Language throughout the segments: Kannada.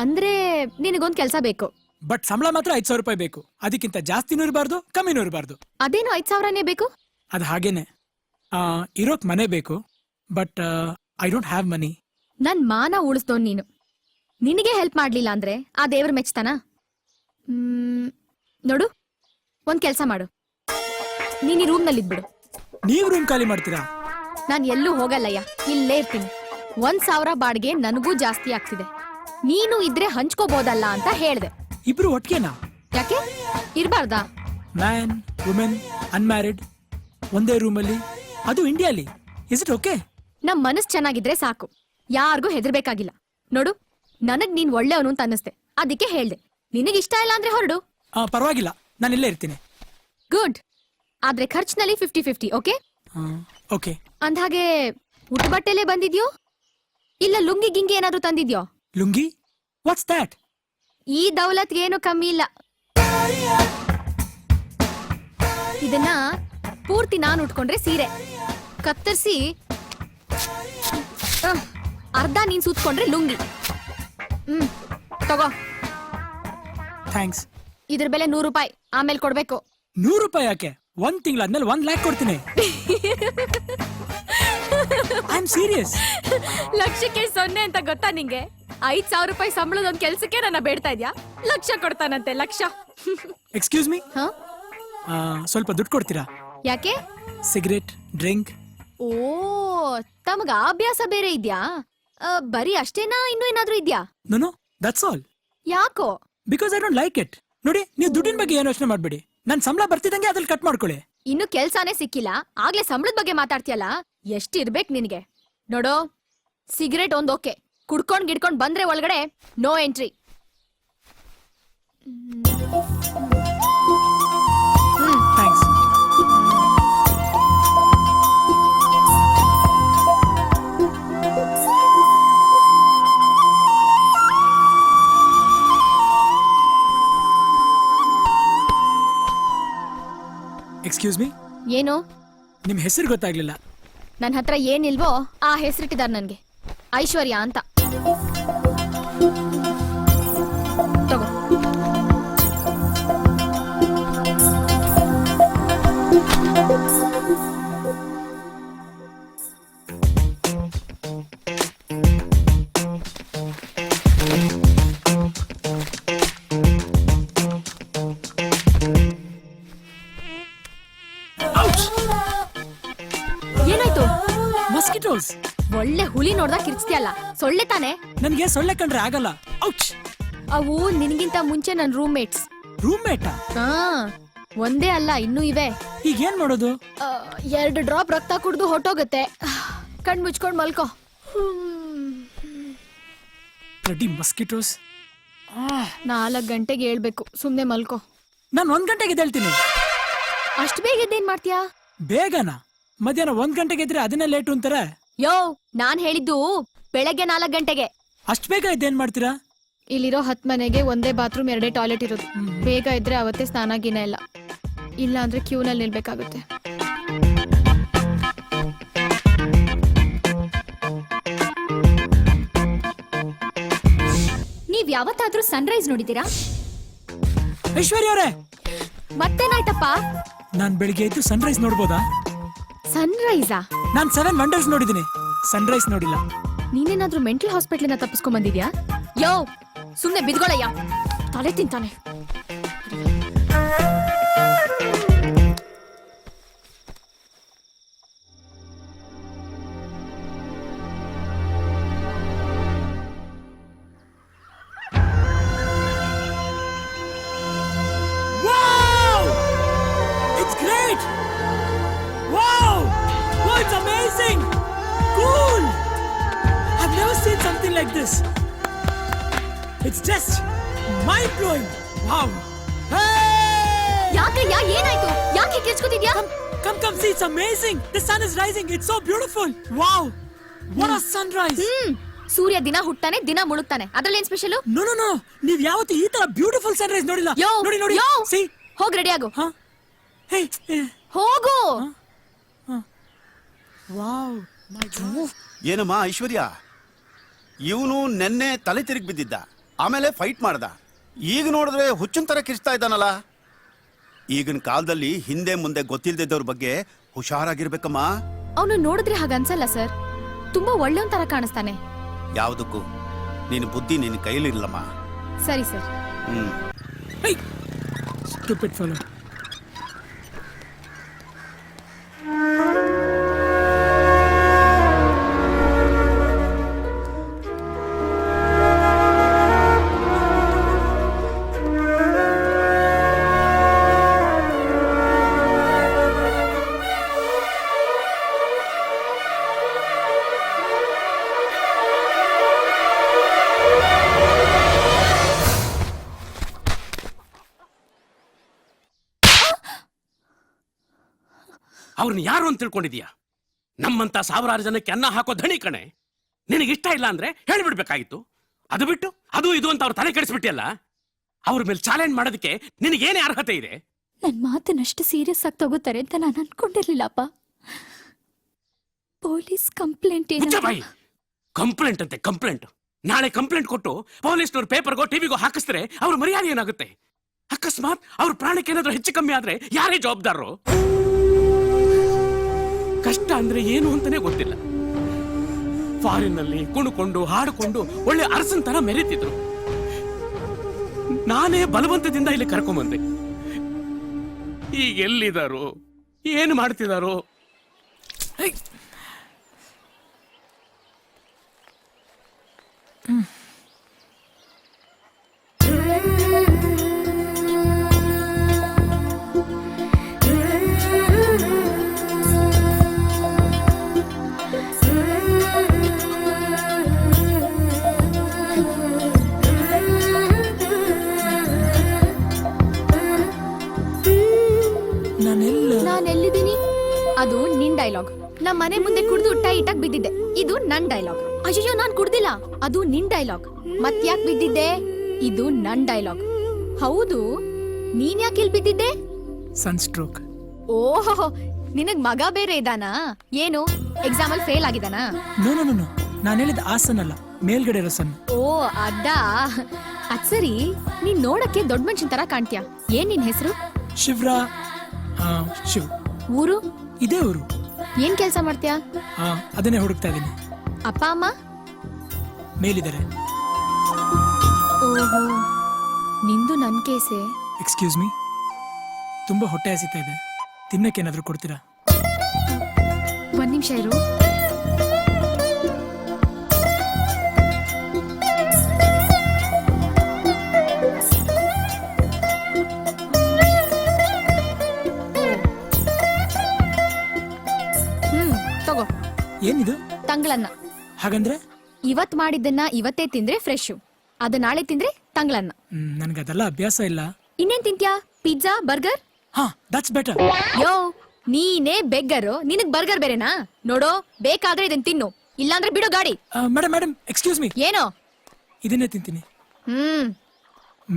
ಅಂದ್ರೆ ನಿನಗೊಂದ್ ಕೆಲ್ಸ ಬೇಕು. ಬಟ್ ಸಂಬಳ ಮಾತ್ರ 5,000 ರೂಪಾಯಿ ಬೇಕು. ಅದಕ್ಕಿಂತ ಜಾಸ್ತಿನೂ ಇರಬಾರ್ದು, ಕಮ್ಮಿನೂ ಇರಬಾರ್ದು. ಅದೇನು 5,000ನೇ ಬೇಕು? ಅದು ಹಾಗೇನೆ. ಇರೋಕ್ ಮನೆ ಬೇಕು, but I don't have money. ನನ್ ಮಾನ ಉಳಿಸ್ದೋನ್ ನೀನು. ನಿನಗೆ ಹೆಲ್ಪ್ ಮಾಡ್ಲಿಲ್ಲ ಅಂದ್ರೆ ಆ ದೇವ್ರ ಮೆಚ್ತಾನ? ನೋಡು, ಒಂದ್ ಕೆಲ್ಸ ಮಾಡು, ನೀನ್ ಈ ರೂಮ್ ನಲ್ಲಿ ಇದ್ಬಿಡು. ನೀವ್ ರೂಮ್ ಖಾಲಿ ಮಾಡ್ತೀರಾ? ನಾನ್ ಎಲ್ಲೂ ಹೋಗಲ್ಲಯ್ಯ, ಇಲ್ಲೇ ಇರ್ತೀನಿ. 1,000 ಬಾಡಿಗೆ ನನಗೂ ಜಾಸ್ತಿ ಆಗ್ತಿದೆ. ನೀನು ಇದ್ರೆ ಹಂಚ್ಕೋಬಹುದಲ್ಲ ಅಂತ ಹೇಳ್ದೆ. ಇಬ್ರು ಒಟ್ಟಿಗೆನಾ? ಯಾಕೆ ಇರ್ಬಾರ್ದಾ? ಮ್ಯಾನ್, ವುಮೆನ್, ಅನ್ಮ್ಯಾರಿಡ್ ಒಂದೇ ರೂಮಲ್ಲಿ, ಅದು ಇಂಡಿಯಾಲಿ. Is it okay? ನಮ್ ಮನಸ್ ಚೆನ್ನಾಗಿದ್ರೆ ಸಾಕು, ಯಾರಿಗೂ ಹೆದರ್ಬೇಕಾಗಿಲ್ಲ. ನೋಡು, ನನಗ್ ನೀನ್ ಒಳ್ಳೆಯವನು ಅಂತ ಅನ್ನಿಸ್ದೆ, ಅದಕ್ಕೆ ಹೇಳ್ದೆ. ನಿನಗ್ ಇಷ್ಟ ಇಲ್ಲ ಅಂದ್ರೆ ಹೊರಡು. ಪರವಾಗಿಲ್ಲ, ನಾನು ಇಲ್ಲೇ ಇರ್ತೀನಿ. ಗುಡ್. ಆದ್ರೆ ಖರ್ಚಿನಲ್ಲಿ 50-50, ಓಕೆ? ಓಕೆ. ಅಂದ್ಹಾಗೆ ಊಟ ಬಟ್ಟೆಲೆ ಬಂದಿದ್ಯೋ ಇಲ್ಲ ಲುಂಗಿ ಗಿಂಗಿ ಏನಾದ್ರೂ ತಂದಿದ್ಯೋ? ಲುಂಗಿ? What's that? ಈ ದೌಲತ್ಗೆ ಏನು ಕಮ್ಮಿ ಇಲ್ಲ. ಇದನ್ನ ಪೂರ್ತಿ ನಾನು ಉಟ್ಕೊಂಡ್ರೆ ಸೀರೆ, ಕತ್ತರಿಸಿ ಅರ್ಧ ನೀನ್ ಸುತ್ಕೊಂಡ್ರೆ ಲುಂಗಿ. ತಗೋ. ಥ್ಯಾಂಕ್ಸ್. ಇದ್ರ ಬೆಲೆ 100 ರೂಪಾಯಿ, ಆಮೇಲೆ ಕೊಡ್ಬೇಕು. 100 ರೂಪಾಯಿ ಯಾಕೆ? 1 ತಿಂಗಳಾದ್ಮೇಲೆ 1 lakh ಕೊಡ್ತೀನಿ. I am serious. ಲಕ್ಷಕ್ಕೆ 0 ಅಂತ ಗೊತ್ತಾ ನಿಂಗೆ? 5,000 ರೂಪಾಯಿ ಸಂಬಳದ ಒಂದ್ ಕೆಲ್ಸಕ್ಕೆ ನನ್ನ ಬೇಡ್ತಾ ಇದ್ಯಾ? ಲಕ್ಷ ಕೊಡ್ತಾನಂತೆ, ಲಕ್ಷ. ಎಕ್ಸ್ಕ್ಯೂಸ್ ಮೀ, ಸ್ವಲ್ಪ ದುಡ್ಡು ಕೊಡ್ತೀರಾ? ಯಾಕೆ? Cigarette, drink. ಓ, ತಮಗ ಅಭ್ಯಾಸ ಬೇರೆ ಇದ್ಯಾ? ಬರೀ ಅಷ್ಟೇನಾ, ಇನ್ನೂ ಏನಾದ್ರೂ ಇದ್ಯಾ? No, that's all. ಯಾಕೋ? Because I don't like it. ನೋಡಿ, ನೀವು ದುಡ್ಡಿನ ಬಗ್ಗೆ ಏನು ಯೋಚನೆ ಮಾಡ್ಬೇಡಿ. ನನ್ ಸಂಬಳ ಬರ್ತಿದಂಗೆ ಅದ್ರಲ್ಲಿ ಕಟ್ ಮಾಡ್ಕೊಳ್ಳಿ. ಇನ್ನು ಕೆಲ್ಸಾನೇ ಸಿಕ್ಕಿಲ್ಲ, ಆಗ್ಲೇ ಸಂಬಳದ ಬಗ್ಗೆ ಮಾತಾಡ್ತೀಯಲ್ಲ? ಎಷ್ಟಿರ್ಬೇಕು ನಿನಗೆ? ನೋಡೋ, ಸಿಗರೇಟ್ ಒಂದ್ ಓಕೆ, ಕುಡ್ಕೊಂಡ್ ಗಿಡ್ಕೊಂಡ್ ಬಂದ್ರೆ ಒಳಗಡೆ no entry. Thanks. Excuse me. ಏನು? ನಿಮ್ ಹೆಸರು ಗೊತ್ತಾಗ್ಲಿಲ್ಲ. ನನ್ನ ಹತ್ರ ಏನಿಲ್ವೋ ಆ ಹೆಸರಿಟ್ಟಿದ್ದಾರೆ ನನ್ಗೆ, ಐಶ್ವರ್ಯ ಅಂತ. ತಗೋ. ಏನಾಯ್ತು? ಮಸ್ಕಿಟೋಸ್. ಒಳ್ಳೆ ಹುಲಿ ನೋಡ್ದಾಗ ಕಿರ್ಚ್ತಿಯಲ್ಲ, ಸೊಳ್ಳೆ ತಾನೆ? ನನಗೆ ಸೊಳ್ಳೆ ಕಂಡ್ರೆ ಆಗಲ್ಲ. ಔಚ್. ಅವು ನಿನ್ಗಿಂತ ಮುಂಚೆ ನನ್ ರೂಮ್ಮೇಟ್ಸ್. ರೂಮ್ಮೇಟಾ? ಒಂದೇ ಅಲ್ಲ, ಇನ್ನೂ ಇವೆ. ಈಗ ಏನ್ ಮಾಡೋದು? 2 ಡ್ರಾಪ್ ರಕ್ತ ಕುಡ್ದು ಹೊಟ್ಟೋಗತ್ತೆ. ಕಣ್ ಮುಚ್ಕೊಂಡ್ ಮಲ್ಕೋ. Ready mosquitoes. 4 ಗಂಟೆಗೆ ಹೇಳ್ಬೇಕು, ಸುಮ್ನೆ ಮಲ್ಕೋ. ನಾನು 1 ಗಂಟೆಗೆ ಎದ್ದೇಳ್ತೀನಿ. ಅಷ್ಟ್ ಬೇಗ ಎದ್ದೇನ್ ಮಾಡ್ತೀಯಾ? ಬೇಗನಾ? ಮಧ್ಯಾಹ್ನ 1 ಗಂಟೆಗೆ ಇದ್ರೆ ಅದನ್ನೇ ಲೇಟು ಅಂತಾರೆ. ಯೋ, ನಾನ್ ಹೇಳಿದ್ದು ಬೆಳಗ್ಗೆ 4 ಗಂಟೆಗೆ. ಅಷ್ಟ್ ಬೇಗ ಇದ್ದೇನ್ ಮಾಡ್ತೀರಾ? ಇಲ್ಲಿರೋ 10 ಮನೆಗೆ ಒಂದೇ ಬಾತ್ರೂಮ್, 2 ಟಾಯ್ಲೆಟ್ ಇರೋದು. ಬೇಗ ಇದ್ರೆ ಅವತ್ತೇ ಸ್ನಾನ ಗಿನ ಇಲ್ಲ, ಇಲ್ಲ ಅಂದ್ರೆ ಕ್ಯೂನಲ್ಲಿ ನಿಲ್ಬೇಕಾಗುತ್ತೆ. ನೀವ್ ಯಾವತ್ತಾದ್ರೂ ಸನ್ರೈಸ್ ನೋಡಿದೀರಾ? ಐಶ್ವರ್ಯ ಅವರೇ, ಮತ್ತೇನಾಯ್ತಪ್ಪ? ನಾನ್ ಬೆಳಿಗ್ಗೆ ಎದ್ದು ಸನ್ರೈಸ್ ನೋಡ್ಬೋದಾ? ಸನ್ರೈಸಾ? ನಾನ್ 7 ವಂಡರ್ಸ್ ನೋಡಿದೀನಿ, ಸನ್ರೈಸ್ ನೋಡಿಲ್ಲ. ನೀನೇನಾದ್ರೂ ಮೆಂಟಲ್ ಹಾಸ್ಪಿಟಲ್ ತಪ್ಪಿಸ್ಕೊಂಡ್ ಬಂದಿದ್ಯಾ? ಯೋ, ಸುಮ್ನೆ ಬಿದ್ಗೊಳಯ್ಯ, ತಲೆ ತಿಂತಾನೆ. Like this, it's just mind blowing. Wow. Hey! ಯಾಕಯ್ಯ, ಏನಾಯ್ತು? ಯಾಕೆ ಕಿರ್ಚ್ಕೊತಿದ್ಯಾ? Come see, it's amazing. The sun is rising. It's so beautiful. Wow, what a sunrise. ಸೂರ್ಯ ದಿನ ಹುಟ್ಟಾನೆ, ದಿನ ಮುಳುಗ್ತಾನೆ, ಅದ್ರಲ್ಲಿ ಏನ್ ಸ್ಪೆಷಲ್? No, ನೀವ್ ಯಾವತ್ತೂ ಈ ತರ ಬ್ಯೂಟಿಫುಲ್ ಸನ್ರೈಸ್ ನೋಡಿಲ್ಲ. ನೋಡಿ. See, ಹೋಗ್ ರೆಡಿ ಆಗು. Hey, ಹೋಗು. Wow, my God. ಏನಮ್ಮ ಐಶ್ವರ್ಯ, ಇವನು ನೆನ್ನೆ ತಲೆ ತಿರುಗಿ ಬಿದ್ದಿದ್ದ. ಆಮೇಲೆ ಫೈಟ್ ಮಾಡ್ದ. ಈಗ ನೋಡಿದ್ರೆ ಹುಚ್ಚಿನ ತರ ಕಿರ್ಚ್ತಾ ಇದ್ದಾನಲ್ಲ. ಈಗಿನ ಕಾಲದಲ್ಲಿ ಹಿಂದೆ ಮುಂದೆ ಗೊತ್ತಿಲ್ದಿದ್ದವ್ರ ಬಗ್ಗೆ ಹುಷಾರಾಗಿರ್ಬೇಕಮ್ಮ. ಅವನು ನೋಡಿದ್ರೆ ಹಾಗನ್ಸಲ್ಲ ಸರ್, ತುಂಬಾ ಒಳ್ಳೆಯವನ್ ತರ ಕಾಣಿಸ್ತಾನೆ. ಯಾವುದಕ್ಕೂ ನಿನ್ನ ಬುದ್ಧಿ ನಿನ್ನ ಕೈಲಿರ್ಲಮ್ಮ. ಸರಿ ಸರ್. Stupid fellow. ಅವ್ರನ್ನ ಯಾರು ಅಂತ ತಿಳ್ಕೊಂಡಿದ್ಯಾ? ನಮ್ಮಂತ ಸಾವಿರಾರು ಜನಕ್ಕೆ ಅನ್ನ ಹಾಕೋ ಧಣಿ ಕಣೆ. ನಿನಗಿಷ್ಟ ಇಲ್ಲ ಅಂದ್ರೆ ಹೇಳ್ಬಿಡ್ಬೇಕಾಗಿತ್ತು. ಅದು ಬಿಟ್ಟು ಅದು ಇದು ಅಂತ ಅವ್ರ ತಲೆ ಕೆಡಿಸ್ಬಿಟ್ಟಿಯಲ್ಲ. ಅವ್ರ ಮೇಲೆ ಚಾಲೆಂಜ್ ಮಾಡೋದಕ್ಕೆ ನಿನಗೇನೇ ಅರ್ಹತೆ ಇದೆ? ನನ್ ಮಾತನ್ನಷ್ಟು ಸೀರಿಯಸ್ ಆಗಿ ತಗೋತಾರೆ ಅಂತ ನಾನು ಅನ್ಕೊಂಡಿರ್ಲಿಲ್ಲಪ್ಪ. ಪೊಲೀಸ್ ಕಂಪ್ಲೇಂಟ್ ಬಾಯಿ. ಕಂಪ್ಲೇಂಟ್ ಅಂತೆ ಕಂಪ್ಲೇಂಟ್. ನಾಳೆ ಕಂಪ್ಲೇಂಟ್ ಕೊಟ್ಟು ಪೊಲೀಸ್ನವ್ರ ಪೇಪರ್ಗೋ ಟಿವಿಗೋ ಹಾಕಿಸಿದ್ರೆ ಅವ್ರ ಮರ್ಯಾದೆ ಏನಾಗುತ್ತೆ? ಅಕಸ್ಮಾತ್ ಅವ್ರ ಪ್ರಾಣಕ್ಕೆ ಏನಾದ್ರೂ ಹೆಚ್ಚು ಕಮ್ಮಿ ಆದ್ರೆ ಯಾರೇ ಜವಾಬ್ದಾರರು? ಕಷ್ಟ ಅಂದ್ರೆ ಏನು ಅಂತಾನೆ ಗೊತ್ತಿಲ್ಲ. ಫಾರಿನ್ನಲ್ಲಿ ಕುಣುಕೊಂಡು ಹಾಡಿಕೊಂಡು ಒಳ್ಳೆ ಅರಸನ್ ತರ ಮೆರೀತಿದ್ರು. ನಾನೇ ಬಲವಂತದಿಂದ ಇಲ್ಲಿ ಕರ್ಕೊಂಬಂದೆ. ಈಗ ಎಲ್ಲಿದಾರೋ, ಏನು ಮಾಡ್ತಿದಾರೋ? ನಾನೆಲ್ಲಿದ್ದೀನಿ? ಅದು ನಿನ್ ಡೈಲಾಗ್. ನಮ್ಮ ಮನೆ ಮುಂದೆ ಕುಡ್ದು ಟೈಟಾಗಿ ಬಿದ್ದಿದ್ದೆ. ಇದು ನನ್ ಡೈಲಾಗ್. ಅಯ್ಯೋ ನಾನ್ ಕುಡ್ದಿಲ್ಲ, ಅದು ನಿನ್ ಡೈಲಾಗ್. ಮತ್ತ್ಯಾಕ್ ಬಿದ್ದಿದ್ದೆ? ಇದು ನನ್ ಡೈಲಾಗ್. ಹೌದು, ನೀನ್ ಯಾಕೆ ಇಲ್ಲಿ ಬಿದ್ದಿದ್ದೆ? ಸನ್ ಸ್ಟ್ರೋಕ್. ಓಹೋ, ನಿನಗ್ ಮಗ ಬೇರೆ ಇದಾನಾ? ಏನು ಎಕ್ಸಾಮ್ ಅಲ್ಲಿ ಫೇಲ್ ಆಗಿದಾನಾ? ನೋ ನೋ ನೋ, ನಾನು ಹೇಳಿದ ಆ ಸನ್ ಅಲ್ಲ, ಮೇಲ್ಗಡೆ ಇರೋ ಸನ್. ಓ ಅದಾ. ಅದ್ ಸರಿ, ನೀನ್ ನೋಡಕ್ಕೆ ದೊಡ್ಡ ಮನುಷ್ಯನ್ ತರ ಕಾಣ್ತೀಯ. ಏನ್ ನಿನ್ ಹೆಸರು? ಶಿವ್ರಾ. ಶಿವ್. ಊರು? ಇದೇ ಊರು. ಏನ್ ಕೆಲ್ಸ ಮಾಡ್ತೀಯಾ? ಅದನ್ನೇ ಹುಡುಕ್ತಾ ಇದ್ದೀನಿ. ಅಪ್ಪ ಅಮ್ಮ ಮೇಲಿದ್ದಾರೆ. ಓಹೋ, ನಿಂದು ನನ್ ಕೇಸೆ. ಎಕ್ಸ್ಕ್ಯೂಸ್ ಮೀ, ತುಂಬಾ ಹೊಟ್ಟೆ ಹಸಿತಾ ಇದೆ, ತಿನ್ನಕ್ಕೇನಾದ್ರೂ ಕೊಡ್ತೀರಾ? ಒಂದ್ ನಿಮಿಷ ಇರು. ತಗೋ. ಏನಿದು? ತಂಗ್ಳನ್ನ. ಹಾಗಂದ್ರೆ ಇವತ್ ಮಾಡಿದ್ದನ್ನ ಇವತ್ತೇ ತಿಂದ್ರೆ ಫ್ರೆಶ್, ಅದು ನಾಳೆ ತಿಂದ್ರೆ ತಂಗ್ಳನ್ನ. ನನ್ಗದೆಲ್ಲ ಅಭ್ಯಾಸ ಇಲ್ಲ. ಇನ್ನೇನ್ ತಿಂತ್ಯಾ? Pizza, burger? That's better. ಯೋ, ನೀನೇ ಬೆಗ್ಗರು, ನಿನಗ್ ಬರ್ಗರ್ ಬೇರೆನಾ? ನೋಡೋ, ಬೇಕಾದ್ರೆ ಇದನ್ ತಿನ್ನು, ಇಲ್ಲಾಂದ್ರೆ ಬಿಡು ಗಾಡಿ. Madam madam, excuse me. ಏನೋ? ಇದನ್ನೇ ತಿಂತೀನಿ.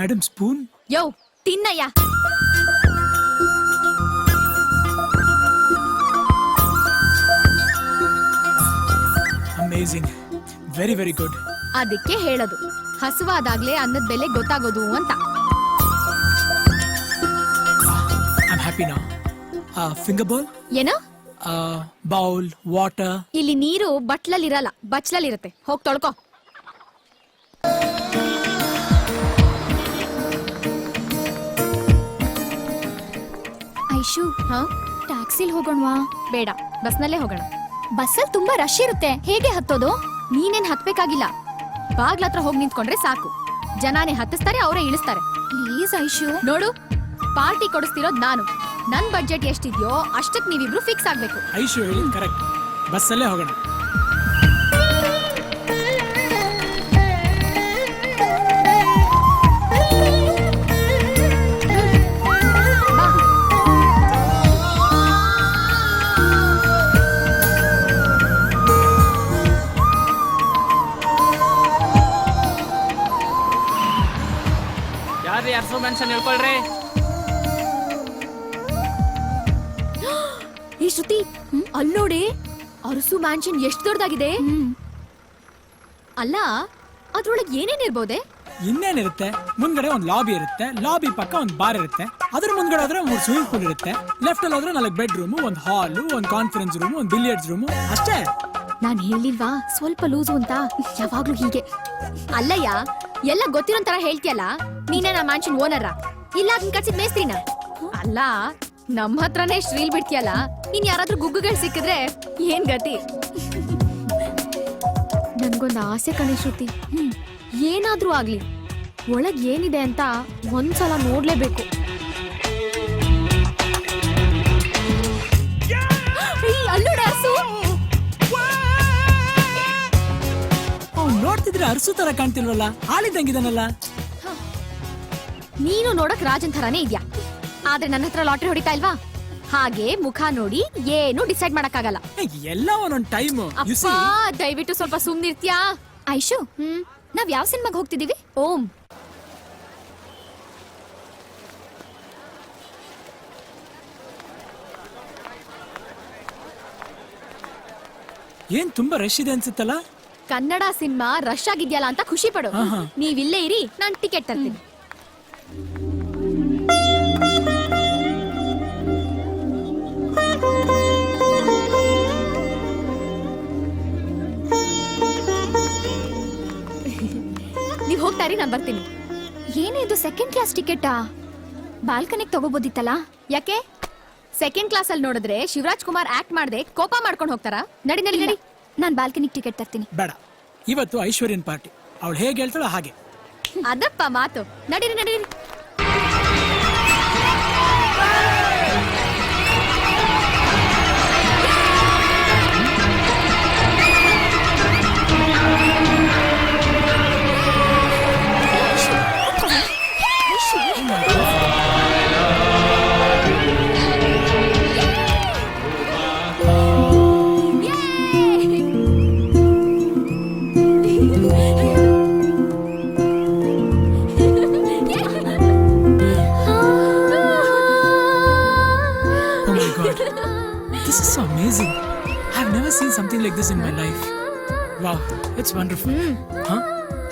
Madam, spoon. ಯೋ, ತಿನ್ನಯ್ಯ. Amazing, very very good. ಅದಕ್ಕೆ ಹೇಳೋದು, ಹಸುವಾದಾಗ್ಲೇ ಅನ್ನದ ಬೆಲೆ ಗೊತ್ತಾಗೋದು ಅಂತ. I'm happy now. Finger bowl. ಏನೋ? Bowl, water. ಇಲ್ಲಿ ನೀರು ಬಟ್ಲಲ್ಲಿರಲ್ಲ, ಬಚ್ಲಲ್ಲಿರುತ್ತೆ. ಹೋಗ್ ತೊಳ್ಕೊ. ಐಶು, ಹಾ, ಟ್ಯಾಕ್ಸಿಲ್ ಹೋಗೋಣವಾ? ಬೇಡ, ಬಸ್ನಲ್ಲೇ ಹೋಗೋಣ. ಬಸ್ಸಲ್ಲಿ ತುಂಬಾ ರಶ್ ಇರುತ್ತೆ, ಹೇಗೆ ಹತ್ತೋದು? ನೀನೇನ್ ಹತ್ಬೇಕಾಗಿಲ್ಲ, ಬಾಗ್ಲತ್ರ ಹೋಗಿ ನಿಂತ್ಕೊಂಡ್ರೆ ಸಾಕು. ಜನಾನೇ ಹತ್ತಿಸ್ತಾರೆ, ಅವರೇ ಇಳಿಸ್ತಾರೆ. ಪ್ಲೀಸ್ ಐಶು. ನೋಡು, ಪಾರ್ಟಿ ಕೊಡಿಸ್ತಿರೋದ್ ನಾನು. ನನ್ ಬಡ್ಜೆಟ್ ಎಷ್ಟಿದ್ಯೋ ಅಷ್ಟಕ್ ನೀವಿಬ್ರು ಫಿಕ್ಸ್ ಆಗ್ಬೇಕು. ಐಶು ಹೇಳಿ ಕರೆಕ್ಟ್, ಬಸ್ಸಲ್ಲೇ ಹೋಗೋಣ. ಯಾರ್ರಿ ಅರ್ಸು ಮೆನ್ಷನ್ ಹೇಳ್ಕೊಳ್ರಿ. ಈ ಶ್ರುತಿ, ಅಲ್ಲೋಡೆ, ಅರಸು ಮ್ಯಾನ್ಷನ್ ಎಷ್ಟು ದೊಡ್ಡದಾಗಿದೆ. ಅಲ್ಲ, ಅದ್ರೊಳಗೆ ಏನೇನಿರ್ಬೋದೆ? ಇನ್ನೇನಿರುತ್ತೆ, ಮುಂದ್ಗಡೆ ಒಂದು ಲಾಬಿ ಇರುತ್ತೆ, ಲಾಬಿ ಪಕ್ಕ ಒಂದು ಬಾರ್ ಇರುತ್ತೆ, ಅದ್ರ ಮುಂದ್ಗಡೆ ಹೋದ್ರೆ 3 ಸ್ವಿಮ್ಮಿಂಗ್ ಪೂಲ್ ಇರುತ್ತೆ, ಲೆಫ್ಟ್ ಅಲ್ಲಿ ಹೋದ್ರೆ 4 ಬೆಡ್ರೂಮ್, ಒಂದು ಹಾಲು, ಒಂದು ಕಾನ್ಫರೆನ್ಸ್ ರೂಮ್, ಒಂದು ಬಿಲಿಯರ್ಡ್ಸ್ ರೂಮ್, ಅಷ್ಟೇ. ನಾನ್ ಹೇಳಿಲ್ವಾ ಸ್ವಲ್ಪ ಲೂಸು ಅಂತ, ಯಾವಾಗ್ಲೂ ಹೀಗೆ. ಅಲ್ಲಯ್ಯ, ಎಲ್ಲ ಗೊತ್ತಿರೋ ತರ ಹೇಳ್ತೀಯಲ್ಲ, ನೀನೇ ನಾ ಮ್ಯಾನ್ಷನ್ ಓನರ ಇಲ್ಲ ಅದನ್ನ ಕಟ್ಸಿದ್ ಮೇಸ್ತ್ರಿನ? ಅಲ್ಲ, ನಮ್ಮ ಹತ್ರನೇ ಶ್ರೀಲ್ ಬಿಡ್ತೀಯಲ್ಲ, ಇನ್ ಯಾರಾದ್ರೂ ಗುಗ್ಗುಗಳು ಸಿಕ್ಕಿದ್ರೆ ಏನ್ ಗತಿ? ನನ್ಗೊಂದು ಆಸೆ ಕಣೆ ಶ್ರುತಿ, ಏನಾದ್ರೂ ಆಗ್ಲಿ ಒಳಗ್ ಏನಿದೆ ಅಂತ ಒಂದ್ಸಲ ನೋಡ್ಲೇಬೇಕು. ಅಲ್ಲೋಡ ಹಸು, ಅವ್ನು ನೋಡ್ತಿದ್ರೆ ಅರಸು ತರ ಕಾಣ್ತಿಲ್ವಲ್ಲ, ಹಾಲಿದ್ದಂಗಿದಾನಲ್ಲ. ನೀನು ನೋಡಕ್ ರಾಜನ್ ಥರಾನೇ ಇದ್ಯಾ, ಆದ್ರೆ ನನ್ನ ಹತ್ರ ಲಾಟ್ರಿ ಹೊಡಿತಾ ಇಲ್ವಾ? ಹಾಗೆ ಮುಖ ನೋಡಿ ಏನು ಡಿಸೈಡ್ ಮಾಡಕ್ಕಾಗಲ್ಲ. ಎಲ್ಲ ಒಂದೊಂದ್ ಟೈಮ್. ಅಪ್ಪಾ, ದಯವಿಟ್ಟು ಸ್ವಲ್ಪ ಸುಮ್ನಿರ್ತ್ಯಾ? ಐಶು, ನಾವ್ ಯಾವ ಸಿನಿಮಾಗ್ ಹೋಗ್ತಿದೀವಿ? ಓಂ. ಏನ್ ತುಂಬಾ ರಶ್ ಇದೆ ಅನ್ಸುತ್ತಲ್ಲ. ಕನ್ನಡ ಸಿನಿಮಾ ರಶ್ ಆಗಿದ್ಯಲ್ಲ ಅಂತ ಖುಷಿ ಪಡು. ಆಹಾ. ನೀವಿಲ್ಲೇ ಇರಿ, ನಾನ್ ಟಿಕೆಟ್ ತರ್ತೀನಿ. ನೀವ್ ಹೋಗ್ತಾ ಇರಿ, ನಾನ್ ಬರ್ತೀನಿ. ಏನೇ ಇದು ಸೆಕೆಂಡ್ ಕ್ಲಾಸ್ ಟಿಕೆಟಾ? ಬಾಲ್ಕನಿಗ್ ತಗೋಬೋದಿತ್ತಲ್ಲ. ಯಾಕೆ ಸೆಕೆಂಡ್ ಕ್ಲಾಸ್ ಅಲ್ಲಿ ನೋಡಿದ್ರೆ ಶಿವರಾಜ್ ಕುಮಾರ್ ಆಕ್ಟ್ ಮಾಡದೆ ಕೋಪ ಮಾಡ್ಕೊಂಡು ಹೋಗ್ತಾರಾ? ನಡಿ ನಡಿ ನಡಿ. ನಾನ್ ಬಾಲ್ಕನಿಗ್ ಟಿಕೆಟ್ ತರ್ತೀನಿ. ಬೇಡ, ಇವತ್ತು ಐಶ್ವರ್ಯನ್ ಪಾರ್ಟಿ, ಅವಳು ಹೇಗೆ ಹೇಳ್ತಾಳೋ ಹಾಗೆ. ಅದಪ್ಪ ಮಾತು. ನಡೀರಿ ನಡೀರಿ. Oh my god, this is so amazing. I've never seen something like this in my life. Wow, it's wonderful. Huh?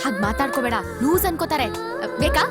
ಹಾಗ್ ಮಾತಾಡ್ಕೋಬೇಡ, ಲೂಸ್ ಅನ್ಕೋತಾರೆ. ಬೇಕಾ?